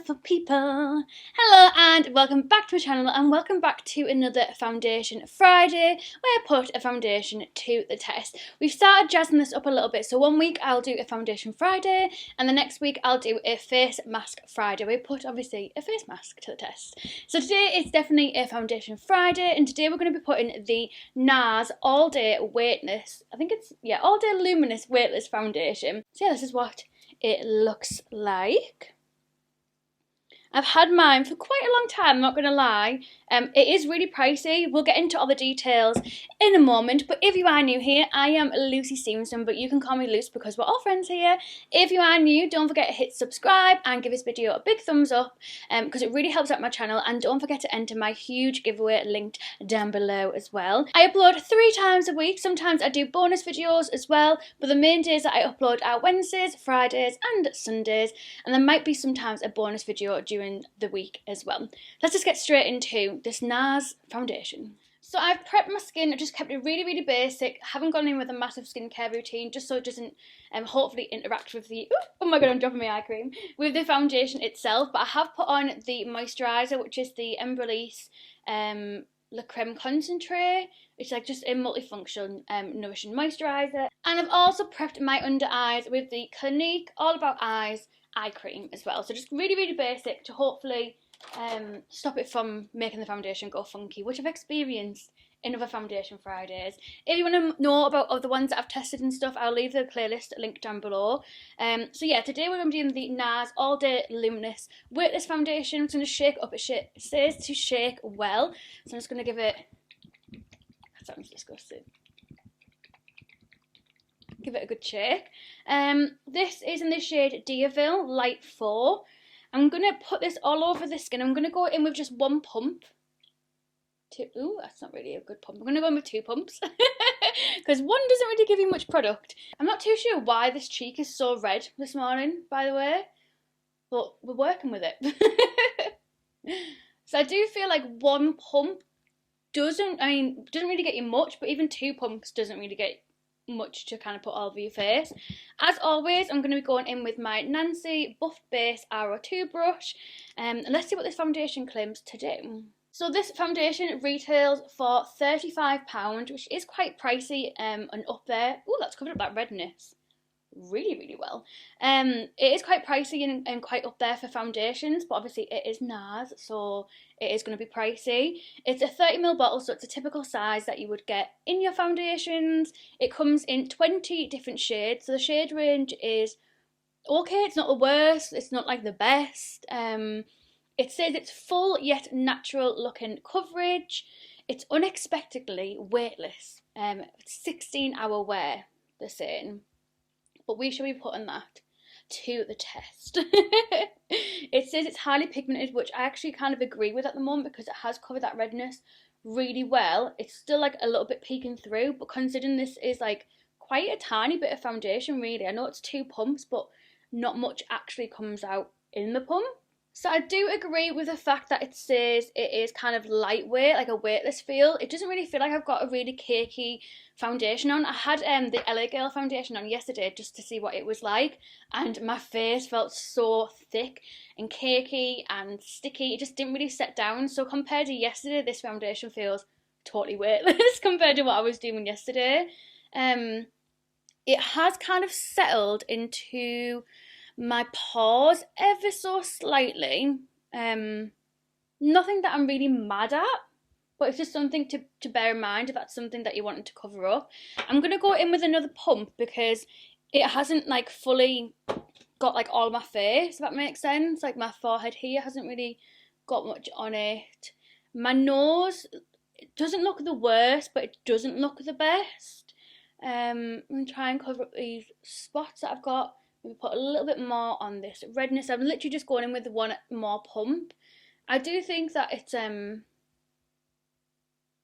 beautiful people. Hello and welcome back to my channel, and welcome back to another Foundation Friday where I put a foundation to the test. We've started jazzing this up a little bit, so one week I'll do a Foundation Friday and the next week I'll do a face mask Friday. We put obviously a face mask to the test. So today it's definitely a Foundation Friday, and today we're going to be putting the NARS All Day Weightless, All Day Luminous Weightless Foundation. So yeah, this is what it looks like. I've had mine for quite a long time, I'm not going to lie. It is really pricey. We'll get into all the details in a moment, but if you are new here, I am LuceStephenson, but you can call me Luce because we're all friends here. If you are new, don't forget to hit subscribe and give this video a big thumbs up because it really helps out my channel, and don't forget to enter my huge giveaway linked down below as well. I upload 3 times a week. Sometimes I do bonus videos as well, but the main days that I upload are Wednesdays, Fridays and Sundays, and there might be sometimes a bonus video during the week as well. Let's just get straight into this NARS foundation. So I've prepped my skin. I just kept it really, really basic. I haven't gone in with a massive skincare routine, just so it doesn't hopefully interact with the, oh my god, I'm dropping my eye cream, with the foundation itself. But I have put on the moisturiser, which is the Embryolisse La Creme Concentrate. It's like just a multifunction nourishing moisturiser. And I've also prepped my under eyes with the Clinique All About Eyes eye cream as well. So just really, really basic to hopefully stop it from making the foundation go funky, which I've experienced in other Foundation Fridays. If you want to know about other ones that I've tested and stuff, I'll leave the playlist linked down below. So yeah, today we're going to be doing the NARS All Day Luminous Weightless Foundation. I'm going to shake up. It says to shake well, so I'm just going to give it, that sounds disgusting, give it a good shake. This is in the shade Deauville Light 4. I'm going to put this all over the skin. I'm going to go in with just one pump. Ooh, that's not really a good pump. I'm going to go in with 2 pumps because one doesn't really give you much product. I'm not too sure why this cheek is so red this morning, by the way, but we're working with it. So I do feel like one pump doesn't really get you much, but even 2 pumps doesn't really get much to kind of put all over your face. As always, I'm going to be going in with my Nancy Buff Base R02 brush, and let's see what this foundation claims to do. So this foundation retails for £35, which is quite pricey and up there. Oh, that's covered up that redness really, really well. It is quite pricey and quite up there for foundations, but obviously it is NARS, so it is going to be pricey. It's a 30ml bottle, so it's a typical size that you would get in your foundations. It comes in 20 different shades, so the shade range is okay. It's not the worst, it's not like the best. It says it's full yet natural looking coverage. It's unexpectedly weightless. 16-hour wear, they're saying. But we shall be putting that to the test. It says it's highly pigmented, which I actually kind of agree with at the moment because it has covered that redness really well. It's still like a little bit peeking through, but considering this is like quite a tiny bit of foundation really. I know it's 2 pumps, but not much actually comes out in the pump. So I do agree with the fact that it says it is kind of lightweight, like a weightless feel. It doesn't really feel like I've got a really cakey foundation on. I had the LA Girl foundation on yesterday just to see what it was like, and my face felt so thick and cakey and sticky. It just didn't really set down. So compared to yesterday, this foundation feels totally weightless compared to what I was doing yesterday. It has kind of settled into my pores ever so slightly. Nothing that I'm really mad at, but it's just something to bear in mind if that's something that you wanted to cover up. I'm going to go in with another pump because it hasn't like fully got like all my face, if that makes sense. Like my forehead here hasn't really got much on it. My nose, it doesn't look the worst, but it doesn't look the best. I'm going to try and cover up these spots that I've got. Maybe put a little bit more on this redness. I'm literally just going in with one more pump. I do think that it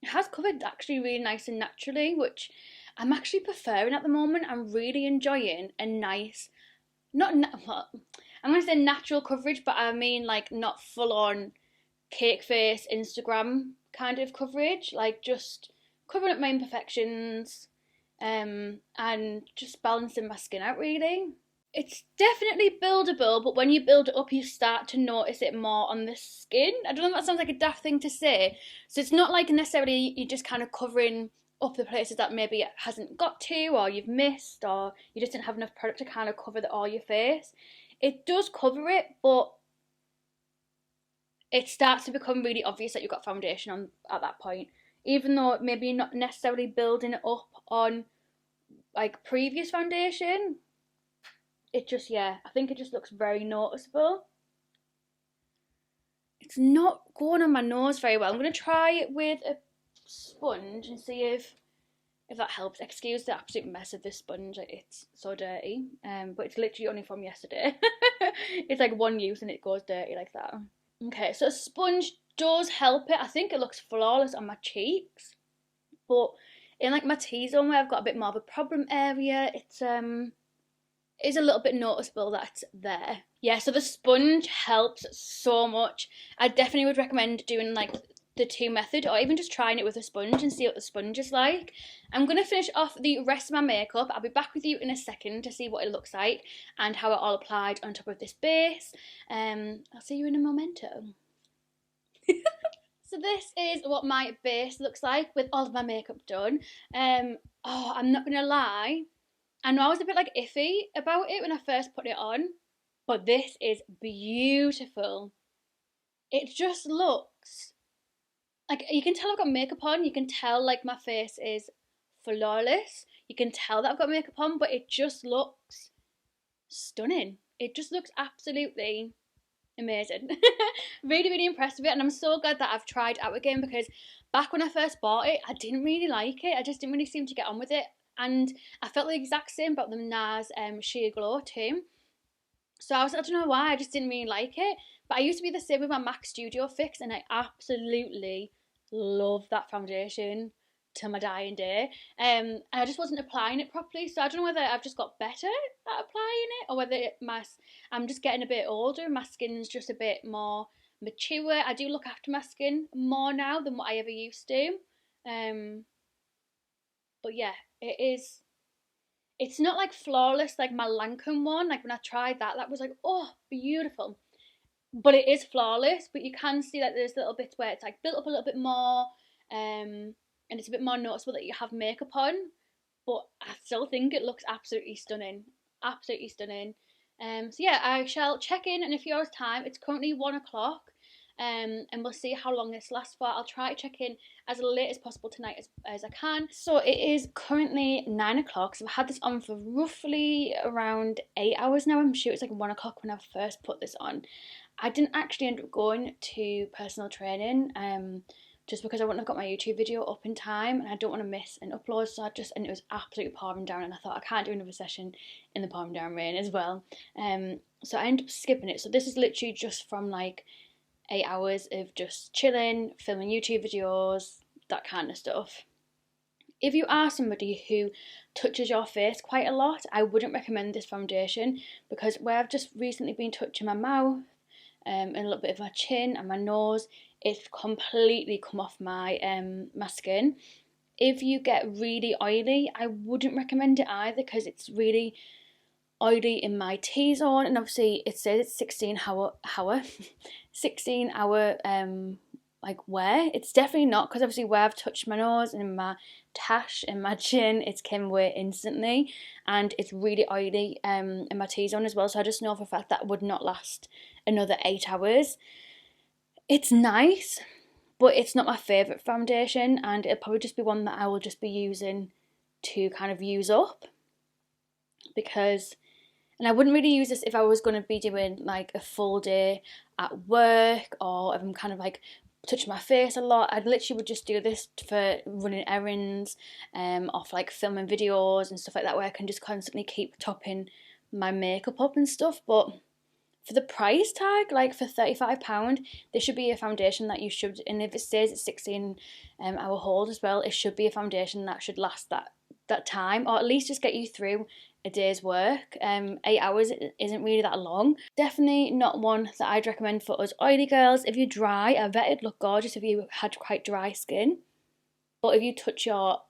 has covered actually really nice and naturally, which I'm actually preferring at the moment. I'm really enjoying a nice, I'm going to say natural coverage, but I mean like not full on cake face Instagram kind of coverage, like just covering up my imperfections and just balancing my skin out really. It's definitely buildable, but when you build it up, you start to notice it more on the skin. I don't know if that sounds like a daft thing to say. So it's not like necessarily you're just kind of covering up the places that maybe it hasn't got to, or you've missed, or you just didn't have enough product to kind of cover all your face. It does cover it, but it starts to become really obvious that you've got foundation on at that point. Even though maybe you're not necessarily building it up on like previous foundation, it just, yeah, I think it just looks very noticeable. It's not going on my nose very well. I'm going to try it with a sponge and see if that helps. Excuse the absolute mess of this sponge. It's so dirty. But it's literally only from yesterday. It's like one use and it goes dirty like that. Okay, so a sponge does help it. I think it looks flawless on my cheeks. But in like my T-zone where I've got a bit more of a problem area, it's is a little bit noticeable that it's there. Yeah, so the sponge helps so much. I definitely would recommend doing like the 2 method, or even just trying it with a sponge and see what the sponge is like. I'm going to finish off the rest of my makeup. I'll be back with you in a second to see what it looks like and how it all applied on top of this base. I'll see you in a momento. So this is what my base looks like with all of my makeup done. I'm not going to lie, I know I was a bit like iffy about it when I first put it on, but this is beautiful. It just looks like, you can tell I've got makeup on, you can tell like my face is flawless, you can tell that I've got makeup on, but it just looks stunning. It just looks absolutely amazing. Really, really impressed with it, and I'm so glad that I've tried out again, because back when I first bought it, I didn't really like it. I just didn't really seem to get on with it. And I felt the exact same about the NARS Sheer Glow too. So I don't know why, I just didn't really like it. But I used to be the same with my MAC Studio Fix, and I absolutely love that foundation to my dying day. And I just wasn't applying it properly. So I don't know whether I've just got better at applying it, or whether I'm just getting a bit older. My skin's just a bit more mature. I do look after my skin more now than what I ever used to. But yeah, it's not like flawless like my Lancome one. Like when I tried that was like, oh, beautiful. But it is flawless, but you can see that there's little bits where it's like built up a little bit more, and it's a bit more noticeable that you have makeup on. But I still think it looks absolutely stunning. Absolutely stunning. So yeah, I shall check in a few hours' time. It's currently 1 o'clock. And we'll see how long this lasts for. I'll try to check in as late as possible tonight as I can. So it is currently 9 o'clock, so I've had this on for roughly around 8 hours now. I'm sure it's like 1 o'clock when I first put this on. I didn't actually end up going to personal training, just because I wouldn't have got my YouTube video up in time, and I don't want to miss an upload. So and it was absolutely pouring down, and I thought I can't do another session in the pouring down rain as well. So I ended up skipping it. So this is literally just from like 8 hours of just chilling, filming YouTube videos, that kind of stuff. If you are somebody who touches your face quite a lot, I wouldn't recommend this foundation, because where I've just recently been touching my mouth and a little bit of my chin and my nose, it's completely come off my my skin. If you get really oily, I wouldn't recommend it either, because it's really oily in my T-zone, and obviously it says it's 16 hour 16 hour like wear. It's definitely not, because obviously where I've touched my nose and my tash and my chin, it's came away instantly, and it's really oily in my T-zone as well. So I just know for a fact that would not last another 8 hours. It's nice, but it's not my favourite foundation, and it'll probably just be one that I will just be using to kind of use up, because, and I wouldn't really use this if I was going to be doing like a full day at work, or if I'm kind of like touching my face a lot. I literally would just do this for running errands, off like filming videos and stuff like that, where I can just constantly keep topping my makeup up and stuff. But for the price tag, like for £35, this should be a foundation that you should, and if it says it's 16 hour hold as well, it should be a foundation that should last that time, or at least just get you through a day's work. 8 hours isn't really that long. Definitely not one that I'd recommend for us oily girls. If you're dry, I bet it'd look gorgeous if you had quite dry skin, but if you touch your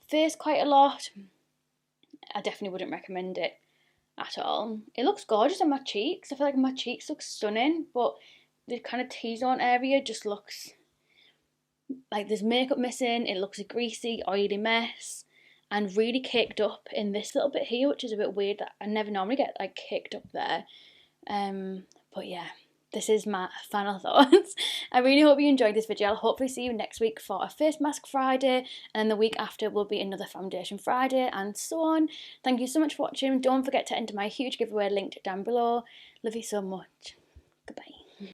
face quite a lot, I definitely wouldn't recommend it at all. It looks gorgeous on my cheeks. I feel like my cheeks look stunning, but the kind of T-zone area just looks like there's makeup missing. It looks a greasy, oily mess and really caked up in this little bit here, which is a bit weird that I never normally get like caked up there. But yeah, this is my final thoughts. I really hope you enjoyed this video. I'll hopefully see you next week for a face mask Friday, and the week after will be another foundation Friday, and so on. Thank you so much for watching. Don't forget to enter my huge giveaway linked down below. Love you so much. Goodbye.